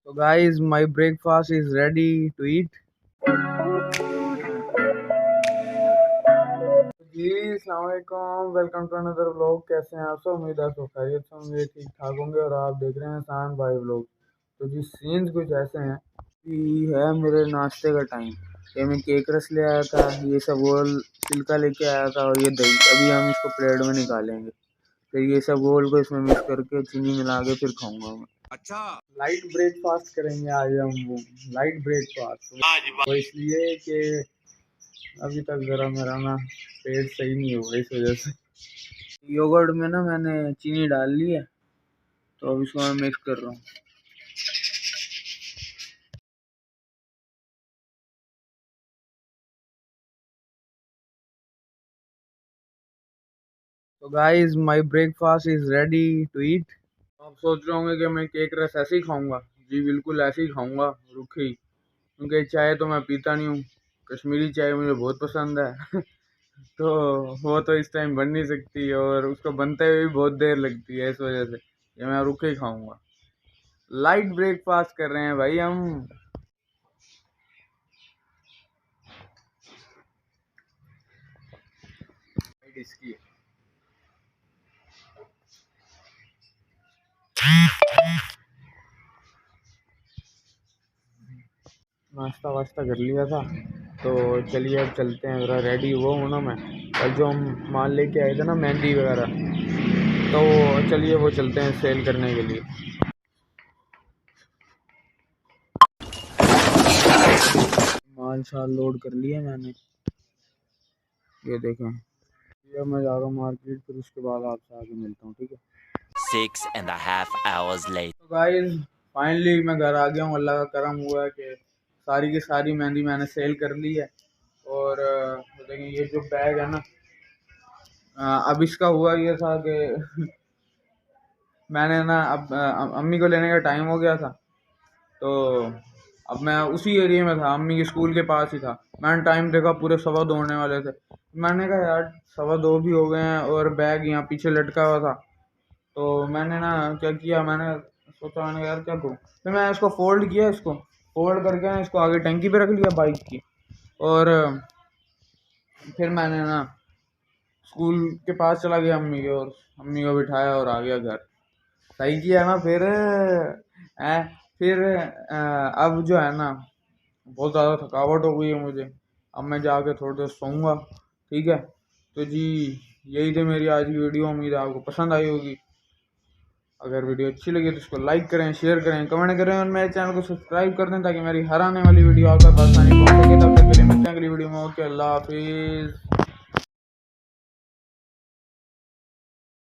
So guys, my breakfast is ready to eat. जी अस्सलाम वालेकुम, welcome to another vlog. कैसे हैं आप सब? उम्मीद है सब खैरियत से होंगे, ठीक ठाक होंगे। और आप देख रहे हैं शान भाई व्लॉग। तो जी सीन्स कुछ ऐसे हैं कि है मेरे नाश्ते का टाइम। ये मैं केक रस ले आया था, ये सब गोल छिलका लेके आया था और ये दही। अभी हम इसको प्लेट में निकालेंगे, फिर ये सब गोल को इसमें मिक्स करके चीनी मिला के फिर खाऊंगा मैं। अच्छा, लाइट ब्रेकफास्ट करेंगे आज हम। वो लाइट ब्रेकफास्ट तो इसलिए कि अभी तक ज़रा मेरा ना पेट सही नहीं हुआ, इस वजह से। योगर्ट में ना मैंने चीनी डाल ली है, तो अब इसको मैं मिक्स कर रहा हूँ। तो guys, my breakfast is ready to eat. आप सोच रहे होंगे कि मैं केक रस ऐसे ही खाऊंगा। जी बिल्कुल ऐसे ही खाऊंगा, रूखी। क्योंकि चाय तो मैं पीता नहीं हूँ, कश्मीरी चाय मुझे बहुत पसंद है। तो वो तो इस टाइम बन नहीं सकती और उसको बनते हुए भी बहुत देर लगती है, इस वजह से ये मैं रुक के खाऊंगा। लाइट ब्रेकफास्ट कर रहे हैं भाई हम। इसकी नाश्ता वास्ता कर लिया था, तो चलिए अब चलते हैं। ज़रा रेडी वो हूँ ना मैं। और जो हम माल लेके आए थे ना, मेहंदी वगैरह, तो चलिए वो चलते हैं सेल करने के लिए। माल शाल लोड कर लिया मैंने, ये देखें। ये मैं जा रहा हूँ मार्केट, फिर उसके बाद आपसे आगे मिलता हूँ, ठीक है। 6.5 hours later. तो गाइस फाइनली मैं घर आ गया हूँ। अल्लाह का करम हुआ है कि सारी की सारी मेहंदी मैंने सेल कर ली है। और देखें ये जो बैग है ना, अब इसका हुआ ये था कि मैंने ना अब अम्मी को लेने का टाइम हो गया था, तो अब मैं उसी एरिया में था, अम्मी के स्कूल के पास ही था। मैंने टाइम देखा, पूरे 2:15 होने वाले थे। मैंने कहा यार 2:15 भी हो गए हैं और बैग यहाँ पीछे लटका हुआ था। तो मैंने ना क्या किया, मैंने सोचा, मैंने कहा यार क्या करूँ। फिर मैंने इसको फोल्ड किया, इसको फोल्ड करके ना इसको आगे टंकी पे रख लिया बाइक की। और फिर मैंने ना स्कूल के पास चला गया अम्मी के, और अम्मी को बिठाया और आ गया घर। सही किया ना। फिर अब जो है ना, बहुत ज़्यादा थकावट हो गई है मुझे। अब मैं जाके थोड़ी देर सोऊंगा, ठीक है। तो जी यही थी मेरी आज की वीडियो। उम्मीद है आपको पसंद आई होगी। अगर वीडियो अच्छी लगी तो इसको लाइक करें, शेयर करें, कमेंट करें और मेरे चैनल को सब्सक्राइब कर दें, ताकि मेरी हर आने वाली वीडियो आप तक आसानी पहुँच सके। तब तक के लिए मिलते हैं अगली वीडियो में। ओके, अल्लाह हाफिज़।